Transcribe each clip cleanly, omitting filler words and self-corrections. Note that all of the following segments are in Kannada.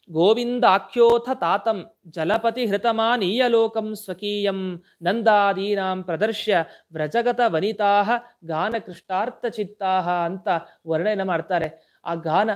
ಗೋವಿಂದಾಖ್ಯೋಥ ತಾತಂ ಜಲಪತಿ ಹೃತಮಾನೀಯಲೋಕಂ ಸ್ವಕೀಯಂ ನಂದಾದೀನಾಂ ಪ್ರದರ್ಶ್ಯ ವ್ರಜಗತ ವನಿತಾ ಗಾನಕೃಷ್ಟಾರ್ಥ ಚಿತ್ತಾಹ ಅಂತ ವರ್ಣನೆ ಮಾಡ್ತಾರೆ. ಆ ಗಾನ,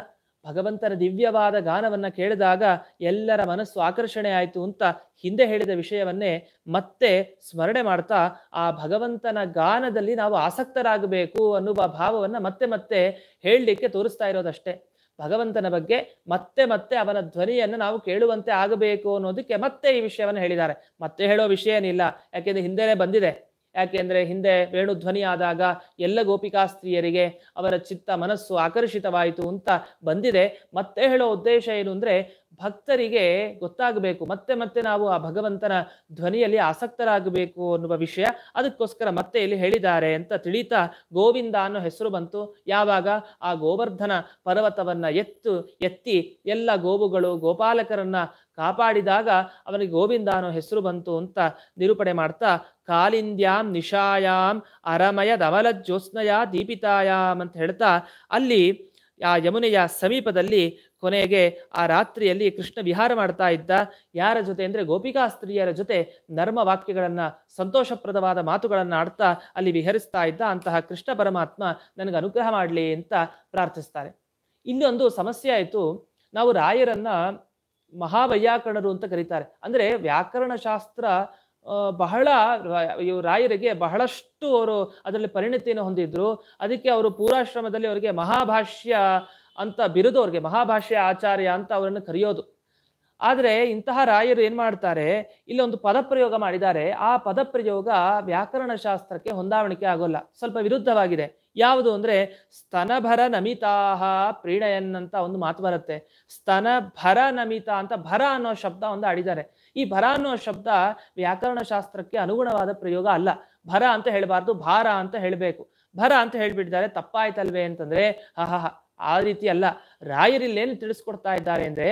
ಭಗವಂತನ ದಿವ್ಯವಾದ ಗಾನವನ್ನ ಕೇಳಿದಾಗ ಎಲ್ಲರ ಮನಸ್ಸು ಆಕರ್ಷಣೆ ಆಯಿತು ಅಂತ ಹಿಂದೆ ಹೇಳಿದ ವಿಷಯವನ್ನೇ ಮತ್ತೆ ಸ್ಮರಣೆ ಮಾಡ್ತಾ ಆ ಭಗವಂತನ ಗಾನದಲ್ಲಿ ನಾವು ಆಸಕ್ತರಾಗಬೇಕು ಅನ್ನುವ ಭಾವವನ್ನ ಮತ್ತೆ ಮತ್ತೆ ಹೇಳಲಿಕ್ಕೆ ತೋರಿಸ್ತಾ ಇರೋದಷ್ಟೇ. ಭಗವಂತನ ಬಗ್ಗೆ ಮತ್ತೆ ಮತ್ತೆ ಅವನ ಧ್ವನಿಯನ್ನು ನಾವು ಕೇಳುವಂತೆ ಆಗಬೇಕು ಅನ್ನೋದಕ್ಕೆ ಮತ್ತೆ ಈ ವಿಷಯವನ್ನು ಹೇಳಿದ್ದಾರೆ. ಮತ್ತೆ ಹೇಳೋ ವಿಷಯ ಏನಿಲ್ಲ, ಯಾಕೆಂದ್ರೆ ಹಿಂದೆನೇ ಬಂದಿದೆ. ಯಾಕೆಂದ್ರೆ ಹಿಂದೆ ವೇಣುಧ್ವನಿ ಆದಾಗ ಎಲ್ಲ ಗೋಪಿಕಾಸ್ತ್ರೀಯರಿಗೆ ಅವರ ಚಿತ್ತ ಮನಸ್ಸು ಆಕರ್ಷಿತವಾಯಿತು ಅಂತ ಬಂದಿದೆ. ಮತ್ತೆ ಹೇಳೋ ಉದ್ದೇಶ ಏನು ಅಂದ್ರೆ ಭಕ್ತರಿಗೆ ಗೊತ್ತಾಗಬೇಕು, ಮತ್ತೆ ಮತ್ತೆ ನಾವು ಆ ಭಗವಂತನ ಧ್ವನಿಯಲ್ಲಿ ಆಸಕ್ತರಾಗಬೇಕು ಅನ್ನುವ ವಿಷಯ. ಅದಕ್ಕೋಸ್ಕರ ಮತ್ತೆ ಇಲ್ಲಿ ಹೇಳಿದ್ದಾರೆ ಅಂತ ತಿಳಿತಾ ಗೋವಿಂದ ಅನ್ನೋ ಹೆಸರು ಬಂತು. ಯಾವಾಗ ಆ ಗೋವರ್ಧನ ಪರ್ವತವನ್ನ ಎತ್ತಿ ಎಲ್ಲ ಗೋವುಗಳು ಗೋಪಾಲಕರನ್ನ ಕಾಪಾಡಿದಾಗ ಅವನಿಗೆ ಗೋವಿಂದ ಅನ್ನೋ ಹೆಸರು ಬಂತು ಅಂತ ನಿರೂಪಣೆ ಮಾಡ್ತಾ ಕಾಲಿಂದ್ಯಾಂ ನಿಶಾಯಾಮ್ ಅರಮಯ ದಮಲ ಜ್ಯೋತ್ಸ್ನಯ ದೀಪಿತಾಯಾಮ್ ಅಂತ ಹೇಳ್ತಾ ಅಲ್ಲಿ ಆ ಯಮುನೆಯ ಸಮೀಪದಲ್ಲಿ ಕೊನೆಗೆ ಆ ರಾತ್ರಿಯಲ್ಲಿ ಕೃಷ್ಣ ವಿಹಾರ ಮಾಡ್ತಾ ಇದ್ದ. ಯಾರ ಜೊತೆ ಅಂದ್ರೆ ಗೋಪಿಕಾಸ್ತ್ರೀಯರ ಜೊತೆ ನರ್ಮ ವಾಕ್ಯಗಳನ್ನ, ಸಂತೋಷಪ್ರದವಾದ ಮಾತುಗಳನ್ನ ಆಡ್ತಾ ಅಲ್ಲಿ ವಿಹರಿಸ್ತಾ ಇದ್ದ. ಅಂತಹ ಕೃಷ್ಣ ಪರಮಾತ್ಮ ನನಗೆ ಅನುಗ್ರಹ ಮಾಡಲಿ ಅಂತ ಪ್ರಾರ್ಥಿಸ್ತಾರೆ. ಇನ್ನೊಂದು ಸಮಸ್ಯೆ ಆಯಿತು. ನಾವು ರಾಯರನ್ನ ಮಹಾವೈಯಾಕರಣರು ಅಂತ ಕರೀತಾರೆ. ಅಂದ್ರೆ ವ್ಯಾಕರಣ ಶಾಸ್ತ್ರ ಬಹಳ ರಾಯರಿಗೆ ಬಹಳಷ್ಟು ಅವರು ಅದರಲ್ಲಿ ಪರಿಣತಿಯನ್ನು ಹೊಂದಿದ್ರು. ಅದಕ್ಕೆ ಅವರು ಪೂರ್ವಾಶ್ರಮದಲ್ಲಿ ಅವರಿಗೆ ಮಹಾಭಾಷ್ಯ ಅಂತ ಬಿರುದು, ಅವ್ರಿಗೆ ಮಹಾಭಾಷ್ಯ ಆಚಾರ್ಯ ಅಂತ ಅವರನ್ನು ಕರೆಯೋದು. ಆದರೆ ಇಂತಹ ರಾಯರು ಏನ್ ಮಾಡ್ತಾರೆ, ಇಲ್ಲೊಂದು ಪದಪ್ರಯೋಗ ಮಾಡಿದ್ದಾರೆ. ಆ ಪದಪ್ರಯೋಗ ವ್ಯಾಕರಣ ಶಾಸ್ತ್ರಕ್ಕೆ ಹೊಂದಾವಣಿಕೆ ಆಗೋಲ್ಲ, ಸ್ವಲ್ಪ ವಿರುದ್ಧವಾಗಿದೆ. ಯಾವುದು ಅಂದ್ರೆ ಸ್ತನಭರ ನಮಿತಾಹ ಪ್ರೀಣಯನ್ ಅಂತ ಒಂದು ಮಾತು ಬರುತ್ತೆ. ಸ್ತನಭರ ನಮಿತ ಅಂತ ಭರ ಅನ್ನೋ ಶಬ್ದ ಒಂದು ಆಡಿದ್ದಾರೆ. ಈ ಭರ ಅನ್ನೋ ಶಬ್ದ ವ್ಯಾಕರಣ ಶಾಸ್ತ್ರಕ್ಕೆ ಅನುಗುಣವಾದ ಪ್ರಯೋಗ ಅಲ್ಲ. ಭರ ಅಂತ ಹೇಳಬಾರ್ದು, ಭಾರ ಅಂತ ಹೇಳಬೇಕು. ಭರ ಅಂತ ಹೇಳ್ಬಿಟ್ಟಿದ್ದಾರೆ, ತಪ್ಪಾಯ್ತಲ್ವೇ ಅಂತಂದ್ರೆ ಆ ರೀತಿ ಅಲ್ಲ. ರಾಯರಿಲ್ಲೇನು ತಿಳಿಸ್ಕೊಡ್ತಾ ಇದ್ದಾರೆ ಅಂದ್ರೆ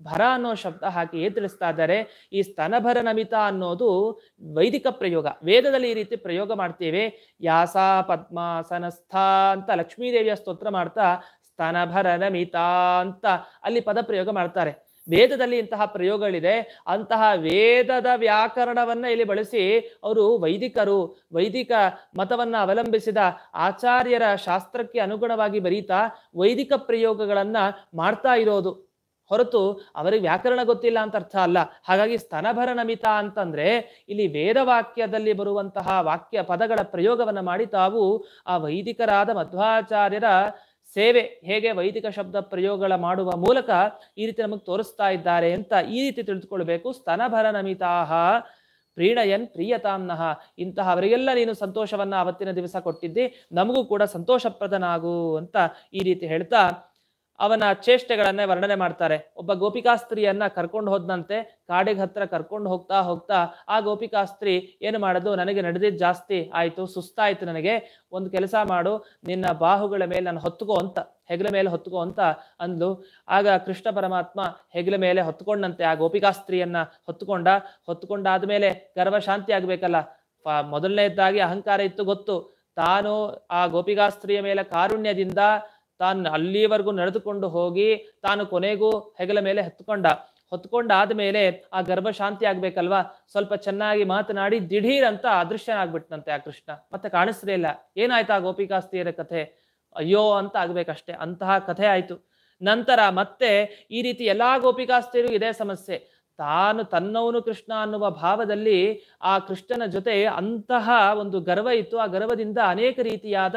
ಭರ ಅನ್ನೋ ಶಬ್ದ ಹಾಕಿ ತಿಳಿಸ್ತಾ ಇದ್ದಾರೆ. ಈ ಸ್ತನಭರ ನಮಿತ ಅನ್ನೋದು ವೈದಿಕ ಪ್ರಯೋಗ. ವೇದದಲ್ಲಿ ಈ ರೀತಿ ಪ್ರಯೋಗ ಮಾಡ್ತೇವೆ. ಯಾಸ ಪದ್ಮಾಸನಸ್ಥ ಅಂತ ಲಕ್ಷ್ಮೀದೇವಿಯ ಸ್ತೋತ್ರ ಮಾಡ್ತಾ ಸ್ತನಭರ ನಮಿತ ಅಂತ ಅಲ್ಲಿ ಪದ ಪ್ರಯೋಗ ಮಾಡ್ತಾರೆ. ವೇದದಲ್ಲಿ ಇಂತಹ ಪ್ರಯೋಗಗಳಿದೆ. ಅಂತಹ ವೇದದ ವ್ಯಾಕರಣವನ್ನ ಇಲ್ಲಿ ಬಳಸಿ ಅವರು ವೈದಿಕರು, ವೈದಿಕ ಮತವನ್ನ ಅವಲಂಬಿಸಿದ ಆಚಾರ್ಯರ ಶಾಸ್ತ್ರಕ್ಕೆ ಅನುಗುಣವಾಗಿ ಬರೀತಾ ವೈದಿಕ ಪ್ರಯೋಗಗಳನ್ನ ಮಾಡ್ತಾ ಇರೋದು ಹೊರತು ಅವರಿಗೆ ವ್ಯಾಕರಣ ಗೊತ್ತಿಲ್ಲ ಅಂತ ಅರ್ಥ ಅಲ್ಲ. ಹಾಗಾಗಿ ಸ್ತನಭರ ನಮಿತ ಅಂತಂದ್ರೆ ಇಲ್ಲಿ ವೇದವಾಕ್ಯದಲ್ಲಿ ಬರುವಂತಹ ವಾಕ್ಯ ಪದಗಳ ಪ್ರಯೋಗವನ್ನ ಮಾಡಿ ತಾವು ಆ ವೈದಿಕರಾದ ಮಧ್ವಾಚಾರ್ಯರ ಸೇವೆ ಹೇಗೆ ವೈದಿಕ ಶಬ್ದ ಪ್ರಯೋಗಗಳ ಮಾಡುವ ಮೂಲಕ ಈ ರೀತಿ ನಮಗೆ ತೋರಿಸ್ತಾ ಇದ್ದಾರೆ ಅಂತ ಈ ರೀತಿ ತಿಳಿದುಕೊಳ್ಬೇಕು. ಸ್ತನಭರ ನಮಿತಾಹ ಪ್ರೀಣಯನ್ ಪ್ರಿಯತಾಮ್ನಃ, ಇಂತಹ ಅವರಿಗೆಲ್ಲ ನೀನು ಸಂತೋಷವನ್ನ ಅವತ್ತಿನ ದಿವಸ ಕೊಟ್ಟಿದ್ದಿ, ನಮಗೂ ಕೂಡ ಸಂತೋಷಪ್ರದನಾಗು ಅಂತ ಈ ರೀತಿ ಹೇಳ್ತಾ ಅವನ ಚೇಷ್ಟೆಗಳನ್ನೇ ವರ್ಣನೆ ಮಾಡ್ತಾರೆ. ಒಬ್ಬ ಗೋಪಿಕಾಸ್ತ್ರೀಯನ್ನ ಕರ್ಕೊಂಡು ಹೋದಂತೆ ಕಾಡಿಗೆ ಹತ್ರ ಕರ್ಕೊಂಡು ಹೋಗ್ತಾ ಹೋಗ್ತಾ ಆ ಗೋಪಿಕಾಸ್ತ್ರೀ ಏನು ಮಾಡೋದು, ನನಗೆ ನಡೆದಿದ್ದು ಜಾಸ್ತಿ ಆಯ್ತು, ಸುಸ್ತಾಯ್ತು, ನನಗೆ ಒಂದು ಕೆಲಸ ಮಾಡು, ನಿನ್ನ ಬಾಹುಗಳ ಮೇಲೆ ನಾನು ಹೊತ್ಕೋ ಅಂತ, ಹೆಗಲ ಮೇಲೆ ಹೊತ್ಕೋ ಅಂತ ಅಂದ್ಲು. ಆಗ ಕೃಷ್ಣ ಪರಮಾತ್ಮ ಹೆಗಲ ಮೇಲೆ ಹೊತ್ಕೊಂಡಂತೆ ಆ ಗೋಪಿಕಾಸ್ತ್ರೀಯನ್ನ ಹೊತ್ಕೊಂಡಾದ್ಮೇಲೆ ಗರ್ವ ಶಾಂತಿ ಆಗ್ಬೇಕಲ್ಲ. ಮೊದಲನೇದಾಗಿ ಅಹಂಕಾರ ಇತ್ತು ಗೊತ್ತು. ತಾನು ಆ ಗೋಪಿಕಾಸ್ತ್ರೀಯ ಮೇಲೆ ಕಾರುಣ್ಯದಿಂದ ತಾನು ಅಲ್ಲಿವರೆಗೂ ನಡೆದುಕೊಂಡು ಹೋಗಿ ತಾನು ಕೊನೆಗೂ ಹೆಗಲ ಮೇಲೆ ಹೊತ್ಕೊಂಡಾದ್ಮೇಲೆ ಆ ಗರ್ಭ ಶಾಂತಿ ಆಗ್ಬೇಕಲ್ವಾ, ಸ್ವಲ್ಪ ಚೆನ್ನಾಗಿ ಮಾತನಾಡಿ ದಿಢೀರ್ ಅಂತ ಅದೃಶ್ಯನಾಗ್ಬಿಟ್ನಂತೆ ಆ ಕೃಷ್ಣ. ಮತ್ತೆ ಕಾಣಿಸ್ರೇ ಇಲ್ಲ. ಏನಾಯ್ತು ಆ ಗೋಪಿಕಾಸ್ತ್ರೀಯರ ಕಥೆ, ಅಯ್ಯೋ ಅಂತ ಆಗ್ಬೇಕಷ್ಟೆ, ಅಂತಹ ಕಥೆ ಆಯ್ತು. ನಂತರ ಮತ್ತೆ ಈ ರೀತಿ ಎಲ್ಲಾ ಗೋಪಿಕಾಸ್ತ್ರೀಯರು ಇದೇ ಸಮಸ್ಯೆ. ತಾನು ತನ್ನವನು ಕೃಷ್ಣ ಅನ್ನುವ ಭಾವದಲ್ಲಿ ಆ ಕೃಷ್ಣನ ಜೊತೆ ಅಂತಹ ಒಂದು ಗರ್ವ ಇತ್ತು. ಆ ಗರ್ವದಿಂದ ಅನೇಕ ರೀತಿಯಾದ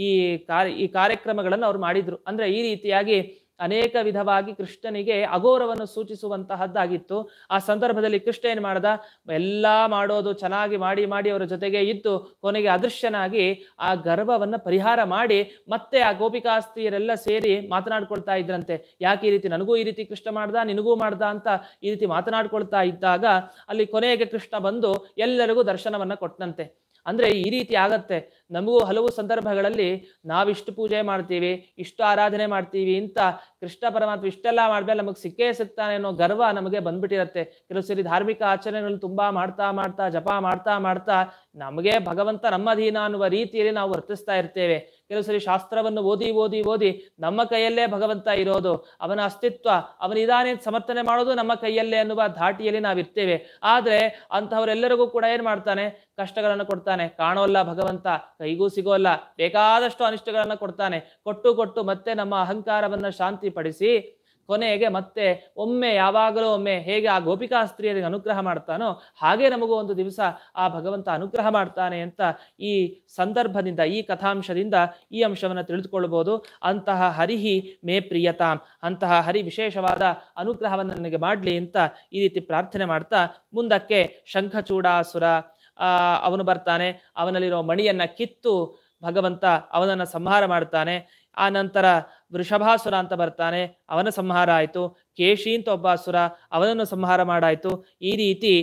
ಈ ಕಾರ್ಯಕ್ರಮಗಳನ್ನು ಅವ್ರು ಮಾಡಿದ್ರು. ಅಂದ್ರೆ ಈ ರೀತಿಯಾಗಿ ಅನೇಕ ವಿಧವಾಗಿ ಕೃಷ್ಣನಿಗೆ ಅಘೋರವನ್ನು ಸೂಚಿಸುವಂತಹದ್ದಾಗಿತ್ತು. ಆ ಸಂದರ್ಭದಲ್ಲಿ ಕೃಷ್ಣ ಏನ್ ಮಾಡ್ದ, ಎಲ್ಲ ಮಾಡೋದು ಚೆನ್ನಾಗಿ ಮಾಡಿ ಅವರ ಜೊತೆಗೆ ಇದ್ದು ಕೊನೆಗೆ ಅದೃಶ್ಯನಾಗಿ ಆ ಗರ್ವವನ್ನ ಪರಿಹಾರ ಮಾಡಿ ಮತ್ತೆ ಆ ಗೋಪಿಕಾಸ್ತ್ರೀಯರೆಲ್ಲ ಸೇರಿ ಮಾತನಾಡ್ಕೊಳ್ತಾ ಇದ್ರಂತೆ. ಯಾಕೆ ಈ ರೀತಿ ನನಗೂ ಈ ರೀತಿ ಕೃಷ್ಣ ಮಾಡ್ದ, ನಿನಗೂ ಮಾಡ್ದ ಅಂತ ಈ ರೀತಿ ಮಾತನಾಡ್ಕೊಳ್ತಾ ಇದ್ದಾಗ ಅಲ್ಲಿ ಕೊನೆಗೆ ಕೃಷ್ಣ ಬಂದು ಎಲ್ಲರಿಗೂ ದರ್ಶನವನ್ನ ಕೊಟ್ಟನಂತೆ. ಅಂದ್ರೆ ಈ ರೀತಿ ಆಗತ್ತೆ, ನಮಗೂ ಹಲವು ಸಂದರ್ಭಗಳಲ್ಲಿ ನಾವಿಷ್ಟು ಪೂಜೆ ಮಾಡ್ತೀವಿ, ಇಷ್ಟು ಆರಾಧನೆ ಮಾಡ್ತೀವಿ ಅಂತ ಕೃಷ್ಣ ಪರಮಾತ್ಮ ಇಷ್ಟೆಲ್ಲ ಮಾಡಿದ್ಮೇಲೆ ನಮಗೆ ಸಿಕ್ಕೇ ಸಿಗ್ತಾನೆ ಅನ್ನೋ ಗರ್ವ ನಮಗೆ ಬಂದ್ಬಿಟ್ಟಿರತ್ತೆ. ಕೆಲವು ಸರಿ ಧಾರ್ಮಿಕ ಆಚರಣೆಗಳು ತುಂಬಾ ಮಾಡ್ತಾ ಮಾಡ್ತಾ ಜಪ ಮಾಡ್ತಾ ಮಾಡ್ತಾ ನಮಗೆ ಭಗವಂತ ನಮ್ಮ ಅಧೀನ ಅನ್ನುವ ರೀತಿಯಲ್ಲಿ ನಾವು ವರ್ತಿಸ್ತಾ ಇರ್ತೇವೆ. ಕೆಲವು ಸರಿ ಶಾಸ್ತ್ರವನ್ನು ಓದಿ ಓದಿ ಓದಿ ನಮ್ಮ ಕೈಯಲ್ಲೇ ಭಗವಂತ ಇರೋದು, ಅವನ ಅಸ್ತಿತ್ವ, ಅವನಿದಾನೆ ಸಮರ್ಥನೆ ಮಾಡೋದು ನಮ್ಮ ಕೈಯಲ್ಲೇ ಅನ್ನುವ ಧಾಟಿಯಲ್ಲಿ ನಾವಿರ್ತೇವೆ. ಆದ್ರೆ ಅಂತಹವರೆಲ್ಲರಿಗೂ ಕೂಡ ಏನ್ ಮಾಡ್ತಾನೆ, ಕಷ್ಟಗಳನ್ನು ಕೊಡ್ತಾನೆ. ಕಾಣೋಲ್ಲ ಭಗವಂತ, ಕೈಗೂ ಸಿಗೋಲ್ಲ, ಬೇಕಾದಷ್ಟು ಅನಿಷ್ಟಗಳನ್ನ ಕೊಡ್ತಾನೆ. ಕೊಟ್ಟು ಕೊಟ್ಟು ಮತ್ತೆ ನಮ್ಮ ಅಹಂಕಾರವನ್ನ ಶಾಂತಿ ಪಡಿಸಿ ಕೊನೆಗೆ ಮತ್ತೆ ಒಮ್ಮೆ ಯಾವಾಗಲೂ ಒಮ್ಮೆ ಹೇಗೆ ಆ ಗೋಪಿಕಾ ಸ್ತ್ರೀಯರಿಗೆ ಅನುಗ್ರಹ ಮಾಡ್ತಾನೋ ಹಾಗೆ ನಮಗೂ ಒಂದು ದಿವಸ ಆ ಭಗವಂತ ಅನುಗ್ರಹ ಮಾಡ್ತಾನೆ ಅಂತ ಈ ಸಂದರ್ಭದಿಂದ, ಈ ಕಥಾಂಶದಿಂದ ಈ ಅಂಶವನ್ನು ತಿಳಿದುಕೊಳ್ಳಬಹುದು. ಅಂತಹ ಹರಿಹಿ ಮೇ ಪ್ರಿಯತಾಂ, ಅಂತಹ ಹರಿ ವಿಶೇಷವಾದ ಅನುಗ್ರಹವನ್ನು ನನಗೆ ಮಾಡಲಿ ಅಂತ ಈ ರೀತಿ ಪ್ರಾರ್ಥನೆ ಮಾಡ್ತಾ ಮುಂದಕ್ಕೆ ಶಂಖಚೂಡಾಸುರ ಅವನು ಬರ್ತಾನೆ. ಅವನಲ್ಲಿರೋ ಮಣಿಯನ್ನ ಕಿತ್ತು ಭಗವಂತ ಅವನನ್ನ ಸಂಹಾರ ಮಾಡ್ತಾನೆ. ಆ ನಂತರ ವೃಷಭಾಸುರ ಅಂತ ಬರ್ತಾನೆ, ಅವನ ಸಂಹಾರ ಆಯಿತು. ಕೇಶಿ ಅಂತ ಒಬ್ಬ ಅಸುರ, ಅವನನ್ನು ಸಂಹಾರ ಮಾಡಾಯಿತು. ಈ ರೀತಿ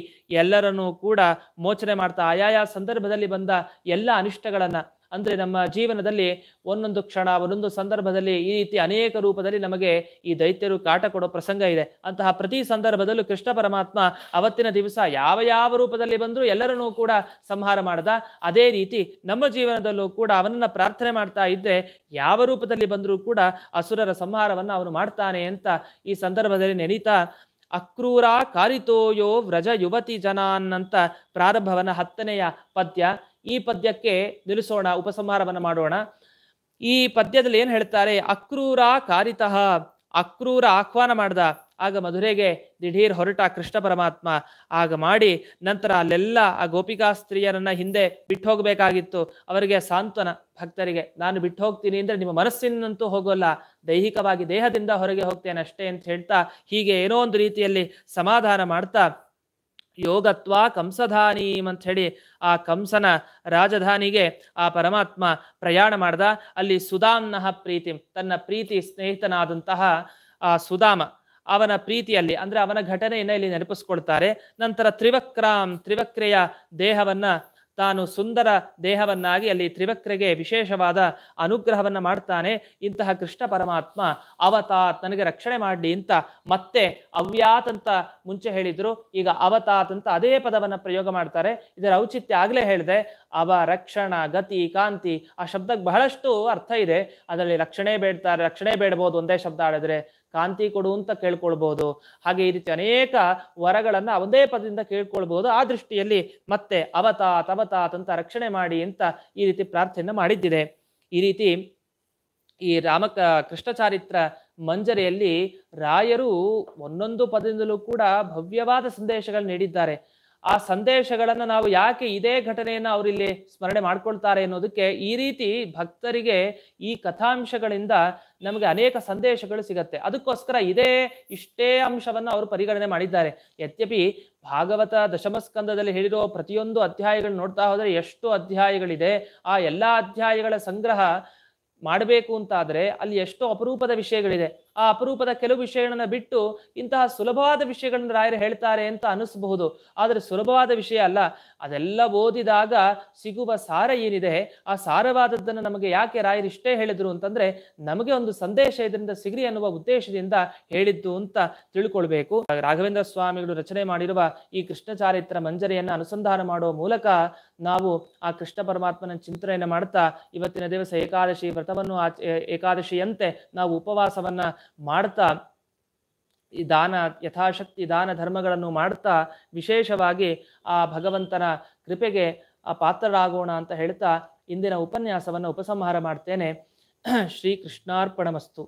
ಎಲ್ಲರನ್ನೂ ಕೂಡ ಮೋಚನೆ ಮಾಡ್ತಾ ಆಯಾಯ ಸಂದರ್ಭದಲ್ಲಿ ಬಂದ ಎಲ್ಲ ಅನಿಷ್ಟಗಳನ್ನ, ಅಂದ್ರೆ ನಮ್ಮ ಜೀವನದಲ್ಲಿ ಒಂದೊಂದು ಕ್ಷಣ ಒಂದೊಂದು ಸಂದರ್ಭದಲ್ಲಿ ಈ ರೀತಿ ಅನೇಕ ರೂಪದಲ್ಲಿ ನಮಗೆ ಈ ದೈತ್ಯರು ಕಾಟ ಕೊಡೋ ಪ್ರಸಂಗ ಇದೆ. ಅಂತಹ ಪ್ರತಿ ಸಂದರ್ಭದಲ್ಲೂ ಕೃಷ್ಣ ಪರಮಾತ್ಮ ಅವತ್ತಿನ ದಿವಸ ಯಾವ ಯಾವ ರೂಪದಲ್ಲಿ ಬಂದರೂ ಎಲ್ಲರನ್ನೂ ಕೂಡ ಸಂಹಾರ ಮಾಡ್ದ. ಅದೇ ರೀತಿ ನಮ್ಮ ಜೀವನದಲ್ಲೂ ಕೂಡ ಅವನನ್ನ ಪ್ರಾರ್ಥನೆ ಮಾಡ್ತಾ ಇದ್ದರೆ ಯಾವ ರೂಪದಲ್ಲಿ ಬಂದರೂ ಕೂಡ ಅಸುರರ ಸಂಹಾರವನ್ನ ಅವನು ಮಾಡ್ತಾನೆ ಅಂತ ಈ ಸಂದರ್ಭದಲ್ಲಿ ನೆನೀತಾ ಅಕ್ರೂರ ಕಾರಿತೋಯೋ ವ್ರಜ ಯುವತಿ ಜನಾನ್ ಅಂತ ಪ್ರಾರಂಭವನ್ನ 10ನೆಯ ಪದ್ಯ. ಈ ಪದ್ಯಕ್ಕೆ ನಿಲ್ಲಿಸೋಣ, ಉಪಸಂಹಾರವನ್ನು ಮಾಡೋಣ. ಈ ಪದ್ಯದಲ್ಲಿ ಏನ್ ಹೇಳ್ತಾರೆ, ಅಕ್ರೂರ ಕಾರಿತಃ, ಅಕ್ರೂರ ಆಹ್ವಾನ ಮಾಡ್ದ. ಆಗ ಮಧುರೆಗೆ ದಿಢೀರ್ ಹೊರಟ ಕೃಷ್ಣ ಪರಮಾತ್ಮ. ಆಗ ಮಾಡಿ ನಂತರ ಅಲ್ಲೆಲ್ಲ ಆ ಗೋಪಿಕಾ ಸ್ತ್ರೀಯರನ್ನ ಹಿಂದೆ ಬಿಟ್ಟು ಹೋಗ್ಬೇಕಾಗಿತ್ತು. ಅವರಿಗೆ ಸಾಂತ್ವನ, ಭಕ್ತರಿಗೆ ನಾನು ಬಿಟ್ಟು ಹೋಗ್ತೀನಿ ಅಂದ್ರೆ ನಿಮ್ಮ ಮನಸ್ಸಿನಂತೂ ಹೋಗೋಲ್ಲ, ದೈಹಿಕವಾಗಿ ದೇಹದಿಂದ ಹೊರಗೆ ಹೋಗ್ತೇನೆ ಅಷ್ಟೇ ಅಂತ ಹೇಳ್ತಾ ಹೀಗೆ ಏನೋ ಒಂದು ರೀತಿಯಲ್ಲಿ ಸಮಾಧಾನ ಮಾಡ್ತಾ ಯೋಗತ್ವ ಕಂಸಧಾನೀಂ ಅಂತ ಹೇಳಿ ಆ ಕಂಸನ ರಾಜಧಾನಿಗೆ ಆ ಪರಮಾತ್ಮ ಪ್ರಯಾಣ ಮಾಡ್ದ. ಅಲ್ಲಿ ಸುಧಾಮ್ನಃ ಪ್ರೀತಿಂ, ತನ್ನ ಪ್ರೀತಿ ಸ್ನೇಹಿತನಾದಂತಹ ಆ ಸುಧಾಮ ಅವನ ಪ್ರೀತಿಯಲ್ಲಿ ಅಂದ್ರೆ ಅವನ ಘಟನೆಯನ್ನ ಇಲ್ಲಿ ನೆನಪಿಸ್ಕೊಳ್ತಾರೆ. ನಂತರ ತ್ರಿವಕ್ರಾಂ, ತ್ರಿವಕ್ರೆಯ ದೇಹವನ್ನ ತಾನು ಸುಂದರ ದೇಹವನ್ನಾಗಿ ಅಲ್ಲಿ ತ್ರಿವಕ್ರೆಗೆ ವಿಶೇಷವಾದ ಅನುಗ್ರಹವನ್ನ ಮಾಡ್ತಾನೆ. ಇಂತಹ ಕೃಷ್ಣ ಪರಮಾತ್ಮ ಅವತಾತ್, ನನಗೆ ರಕ್ಷಣೆ ಮಾಡಲಿ ಅಂತ ಮತ್ತೆ ಅವ್ಯಾತ್ ಅಂತ ಮುಂಚೆ ಹೇಳಿದ್ರು, ಈಗ ಅವತಾತ್ ಅಂತ ಅದೇ ಪದವನ್ನ ಪ್ರಯೋಗ ಮಾಡ್ತಾರೆ. ಇದರ ಔಚಿತ್ಯ ಆಗ್ಲೇ ಹೇಳಿದೆ, ಅವ ರಕ್ಷಣ ಗತಿ ಕಾಂತಿ ಆ ಶಬ್ದಕ್ಕೆ ಬಹಳಷ್ಟು ಅರ್ಥ ಇದೆ. ಅದರಲ್ಲಿ ರಕ್ಷಣೆ ಬೇಡ್ತಾರೆ, ರಕ್ಷಣೆ ಬೇಡಬಹುದು ಒಂದೇ ಶಬ್ದ ಆಡಿದ್ರೆ, ಕಾಂತಿ ಕೊಡು ಅಂತ ಕೇಳ್ಕೊಳ್ಬಹುದು. ಹಾಗೆ ಈ ರೀತಿ ಅನೇಕ ವರಗಳನ್ನ ಒಂದೇ ಪದದಿಂದ ಕೇಳ್ಕೊಳ್ಬಹುದು. ಆ ದೃಷ್ಟಿಯಲ್ಲಿ ಮತ್ತೆ ಅವತಾತ್ ಅವತಾತ್ ಅಂತ ರಕ್ಷಣೆ ಮಾಡಿ ಅಂತ ಈ ರೀತಿ ಪ್ರಾರ್ಥನೆ ಮಾಡಿದ್ದಿದೆ. ಈ ರೀತಿ ಈ ಕೃಷ್ಣ ಚಾರಿತ್ರ ಮಂಜರಿಯಲ್ಲಿ ರಾಯರು ಒಂದೊಂದು ಪದದಿಂದಲೂ ಕೂಡ ಭವ್ಯವಾದ ಸಂದೇಶಗಳು ನೀಡಿದ್ದಾರೆ. ಆ ಸಂದೇಶಗಳನ್ನು ನಾವು ಯಾಕೆ ಇದೇ ಘಟನೆಯನ್ನು ಅವರಿಲ್ಲಿ ಸ್ಮರಣೆ ಮಾಡ್ಕೊಳ್ತಾರೆ ಅನ್ನೋದಕ್ಕೆ ಈ ರೀತಿ ಭಕ್ತರಿಗೆ ಈ ಕಥಾಂಶಗಳಿಂದ ನಮಗೆ ಅನೇಕ ಸಂದೇಶಗಳು ಸಿಗತ್ತೆ. ಅದಕ್ಕೋಸ್ಕರ ಇಷ್ಟೇ ಅಂಶವನ್ನು ಅವರು ಪರಿಗಣನೆ ಮಾಡಿದ್ದಾರೆ. ಯದ್ಯಪಿ ಭಾಗವತ ದಶಮಸ್ಕಂದದಲ್ಲಿ ಹೇಳಿರೋ ಪ್ರತಿಯೊಂದು ಅಧ್ಯಾಯಗಳು ನೋಡ್ತಾ ಹೋದರೆ ಎಷ್ಟು ಅಧ್ಯಾಯಗಳಿದೆ, ಆ ಎಲ್ಲ ಅಧ್ಯಾಯಗಳ ಸಂಗ್ರಹ ಮಾಡಬೇಕು ಅಂತಾದ್ರೆ ಅಲ್ಲಿ ಎಷ್ಟೋ ಅಪರೂಪದ ವಿಷಯಗಳಿದೆ. ಆ ಅಪರೂಪದ ಕೆಲವು ವಿಷಯಗಳನ್ನ ಬಿಟ್ಟು ಇಂತಹ ಸುಲಭವಾದ ವಿಷಯಗಳನ್ನ ರಾಯರು ಹೇಳ್ತಾರೆ ಅಂತ ಅನಿಸಬಹುದು. ಆದರೆ ಸುಲಭವಾದ ವಿಷಯ ಅಲ್ಲ. ಅದೆಲ್ಲ ಓದಿದಾಗ ಸಿಗುವ ಸಾರ ಏನಿದೆ, ಆ ಸಾರವಾದದ್ದನ್ನು ನಮಗೆ ಯಾಕೆ ರಾಯರು ಇಷ್ಟೇ ಹೇಳಿದ್ರು ಅಂತಂದ್ರೆ ನಮಗೆ ಒಂದು ಸಂದೇಶ ಇದರಿಂದ ಸಿಗಲಿ ಅನ್ನುವ ಉದ್ದೇಶದಿಂದ ಹೇಳಿದ್ದು ಅಂತ ತಿಳ್ಕೊಳ್ಬೇಕು. ರಾಘವೇಂದ್ರ ಸ್ವಾಮಿಗಳು ರಚನೆ ಮಾಡಿರುವ ಈ ಕೃಷ್ಣ ಚಾರಿತ್ರ ಮಂಜರಿಯನ್ನು ಅನುಸಂಧಾನ ಮಾಡುವ ಮೂಲಕ ನಾವು ಆ ಕೃಷ್ಣ ಪರಮಾತ್ಮನ ಚಿಂತನೆಯನ್ನು ಮಾಡ್ತಾ ಇವತ್ತಿನ ದಿವಸ ಏಕಾದಶಿ ವ್ರತವನ್ನು ಏಕಾದಶಿಯಂತೆ ನಾವು ಉಪವಾಸವನ್ನ ಮಾಡ್ತಾ ಈ ದಾನ ಯಥಾಶಕ್ತಿ ದಾನ ಧರ್ಮಗಳನ್ನು ಮಾಡ್ತಾ ವಿಶೇಷವಾಗಿ ಆ ಭಗವಂತನ ಕೃಪೆಗೆ ಆ ಪಾತ್ರರಾಗೋಣ ಅಂತ ಹೇಳ್ತಾ ಇಂದಿನ ಉಪನ್ಯಾಸವನ್ನು ಉಪಸಂಹಾರ ಮಾಡ್ತೇನೆ. ಶ್ರೀ ಕೃಷ್ಣಾರ್ಪಣಮಸ್ತು.